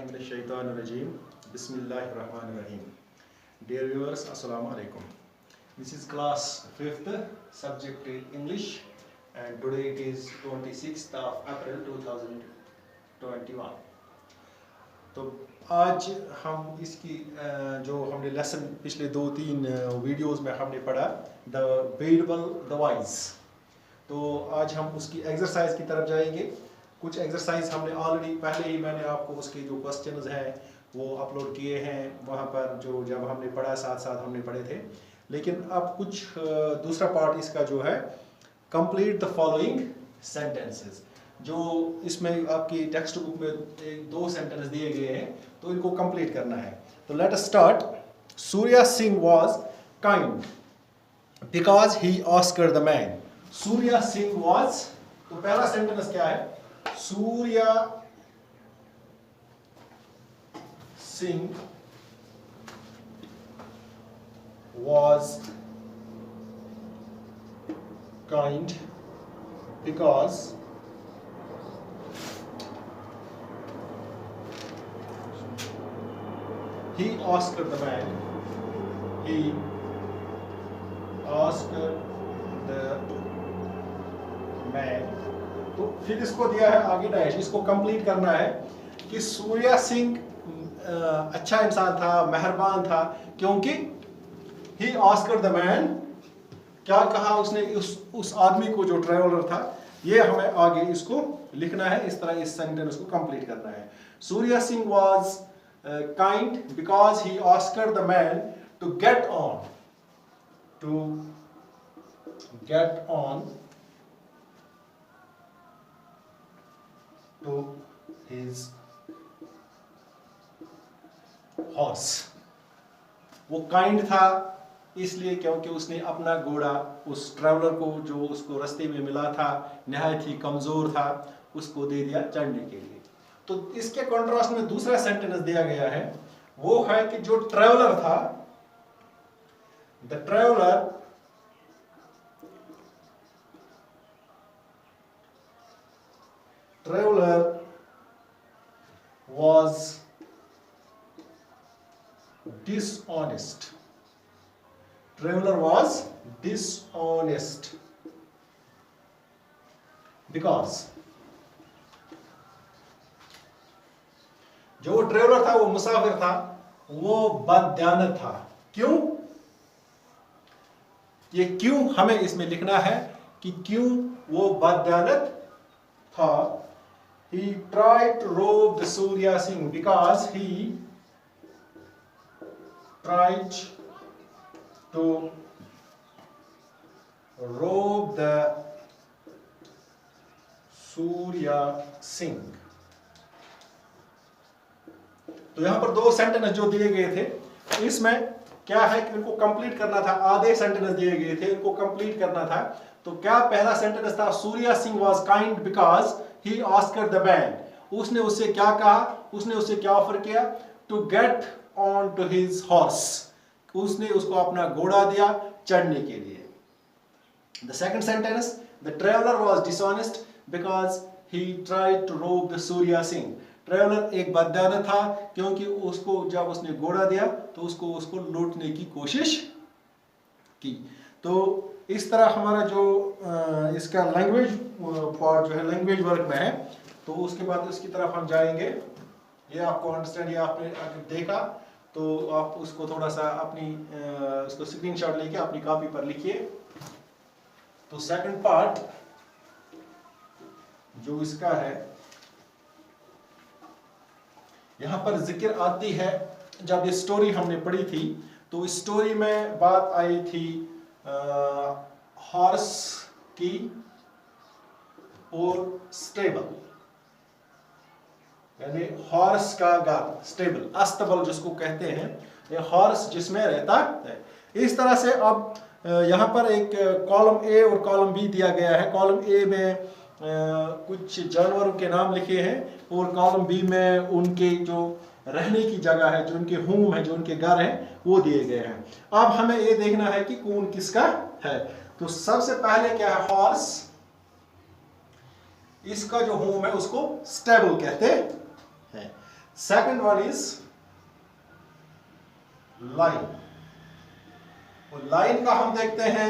Bismillahirrahmanirrahim. Bismillahirrahmanirrahim. Dear viewers, Assalamu alaikum. This is class 5th, subject English, and today it is 26th of April 2021. तो आज हम इसकी जो हमने lesson पिछले 2-3 वीडियोस में हमने पढ़ा द वेरिएबल द वाइज, तो आज हम उसकी एक्सरसाइज की तरफ जाएंगे। कुछ एक्सरसाइज हमने ऑलरेडी पहले ही मैंने आपको उसके जो क्वेश्चंस हैं वो अपलोड किए हैं वहाँ पर, जो जब हमने पढ़ा साथ साथ हमने पढ़े थे। लेकिन अब कुछ दूसरा पार्ट इसका जो है कंप्लीट द फॉलोइंग सेंटेंसेस, जो इसमें आपकी टेक्स्ट बुक में 2 सेंटेंस दिए गए हैं, तो इनको कंप्लीट करना है। तो let us start. Surya Singh was kind because he Oscar the man. Surya Singh was, तो पहला सेंटेंस क्या है? Surya Singh was kind because he asked the man, he asked the man। तो फिर इसको दिया है आगे डैश, इसको कंप्लीट करना है कि सूर्या सिंह अच्छा इंसान था, मेहरबान था, क्योंकि ही आस्क्ड द मैन, क्या कहा उसने उस आदमी को जो ट्रैवलर था। ये हमें आगे इसको लिखना है, इस तरह इस सेंटेंस को कंप्लीट करना है। Surya Singh was kind because he asked the man to get on to his horse। वो काइंड था इसलिए क्योंकि उसने अपना घोड़ा उस ट्रैवलर को, जो उसको रास्ते में मिला था, निहायत ही कमजोर था, उसको दे दिया चढ़ने के लिए। तो इसके कॉन्ट्रास्ट में दूसरा सेंटेंस दिया गया है, वो है कि जो ट्रैवलर था, the traveller was dishonest। Traveler was dishonest because जो ट्रेवलर था, वो मुसाफिर था, वो बददयानत था। क्यों? ये क्यों हमें इसमें लिखना है कि क्यों वो बददयानत था। He tried to rob the Surya Singh because he tried to rob the Surya Singh। तो यहां पर 2 सेंटेंस जो दिए गए थे, इसमें क्या है कि इनको कंप्लीट करना था। आधे सेंटेंस दिए गए थे, इनको कंप्लीट करना था। तो क्या पहला सेंटेंस था? Surya Singh was kind because he asked the man. उसने उससे क्या कहा? उसने उससे क्या ऑफर किया? To get on to his horse. उसने उसको अपना घोड़ा दिया चढ़ने के लिए। The second sentence, the traveller was dishonest because he tried to rob the Surya Singh. Traveller एक बददयानत था क्योंकि उसको जब उसने घोड़ा दिया तो उसको लूटने की कोशिश की। तो इस तरह हमारा जो इसका लैंग्वेज पार्ट जो है लैंग्वेज वर्क में है, तो उसके बाद उसकी तरफ हम जाएंगे। ये आपको अंडरस्टैंड, ये आपने अगर देखा तो आप उसको थोड़ा सा अपनी उसको स्क्रीनशॉट लेके अपनी कॉपी पर लिखिए। तो सेकंड पार्ट जो इसका है, यहाँ पर जिक्र आती है, जब ये स्टोरी हमने पढ़ी थी तो इस स्टोरी में बात आई थी हॉर्स की और स्टेबल, यानी हॉर्स का घर, स्टेबल, अस्तबल जिसको कहते हैं, ये हॉर्स जिसमें रहता है। इस तरह से अब यहाँ पर एक कॉलम ए और कॉलम बी दिया गया है। कॉलम ए में कुछ जानवरों के नाम लिखे हैं और कॉलम बी में उनके जो रहने की जगह है, जो उनके होम है, जो उनके घर हैं, वो दिए गए हैं। अब हमें ये देखना है कि कौन किसका है। तो सबसे पहले क्या है? हॉर्स। इसका जो होम है उसको स्टेबल कहते हैं। Second one is line. और लाइन का हम देखते हैं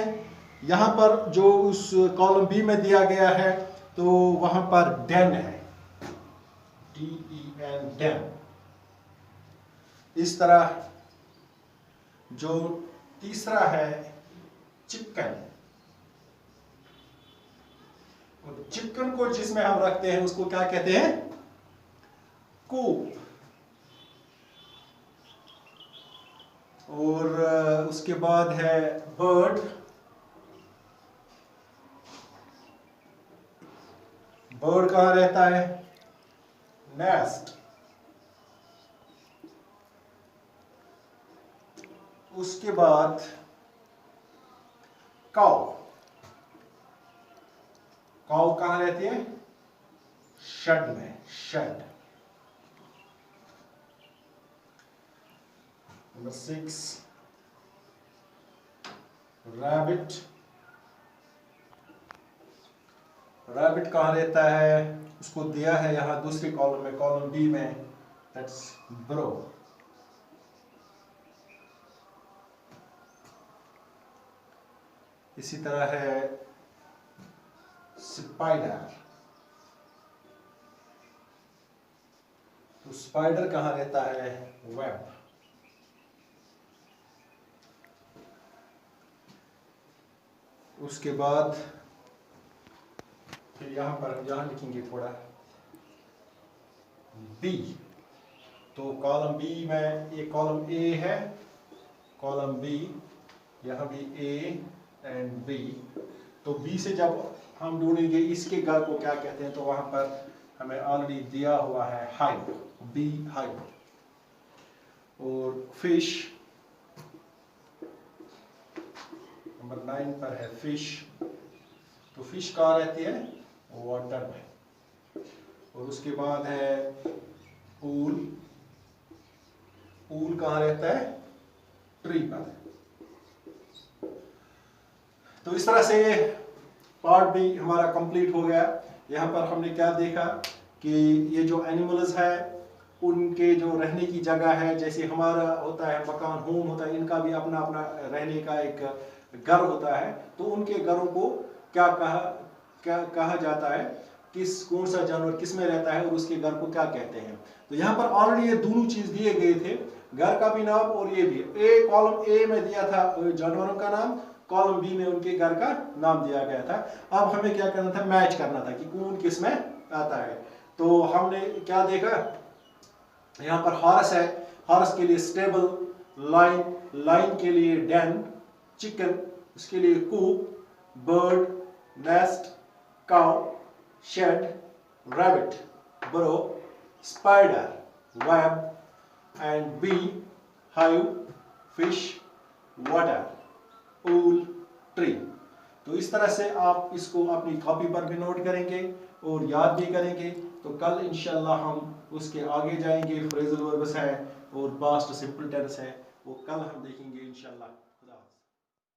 यहां पर जो उस कॉलम बी में दिया गया है, तो वहां पर डेन है, DEN, डेन। इस तरह जो तीसरा है चिकन, और चिकन को जिसमें हम रखते हैं उसको क्या कहते हैं? कूप। और उसके बाद है बर्ड, बर्ड कहाँ रहता है? नेस्ट। उसके बाद काऊ, काऊ कहाँ रहती है? शेड में, शेड। नंबर 6 रैबिट, रैबिट कहाँ रहता है? उसको दिया है यहां दूसरी कॉलम में, कॉलम बी में, दैट्स ब्रो। इसी तरह है स्पाइडर, तो स्पाइडर कहाँ रहता है? वेब। उसके बाद फिर यहां पर हम यहां लिखेंगे थोड़ा बी, तो कॉलम बी में ये कॉलम ए है, कॉलम बी, यहां भी ए एंड बी। तो बी से जब हम ढूंढेंगे इसके घर को क्या कहते हैं, तो वहां पर हमें ऑलरेडी दिया हुआ है हाइव, बी हाइव। और फिश, नंबर 9 पर है फिश, तो फिश कहाँ रहती है? वाटर में। और उसके बाद है ऊल, ऊल कहाँ रहता है? ट्री पर। तो इस तरह से पार्ट भी हमारा कंप्लीट हो गया। यहाँ पर हमने क्या देखा कि ये जो एनिमल्स है उनके जो रहने की जगह है, जैसे हमारा होता है मकान, होम होता है, इनका भी अपना अपना रहने का एक घर होता है। तो उनके घरों को क्या कहा जाता है, कौन सा जानवर किस में रहता है और उसके घर को क्या कहते हैं। तो यहाँ पर ऑलरेडी ये दोनों चीज दिए गए थे, घर का भी नाम और ये भी। कॉलम ए में दिया था जानवरों का नाम, कॉलम बी में उनके घर का नाम दिया गया था। अब हमें क्या करना था? मैच करना था कि कौन किस में आता है। तो हमने क्या देखा, यहाँ पर हॉर्स है, हॉर्स के लिए स्टेबल, लाइन, लाइन के लिए डेन, चिकन उसके लिए coop, bird nest, cow shed, rabbit burrow, spider web, and bee hive, fish water, owl tree। तो इस तरह से आप इसको अपनी कॉपी पर भी नोट करेंगे और याद भी करेंगे। तो कल इंशाल्लाह हम उसके आगे जाएंगे, फ्रेजल वर्ब्स है और पास्ट सिंपल टेंस है, वो कल हम देखेंगे इंशाल्लाह।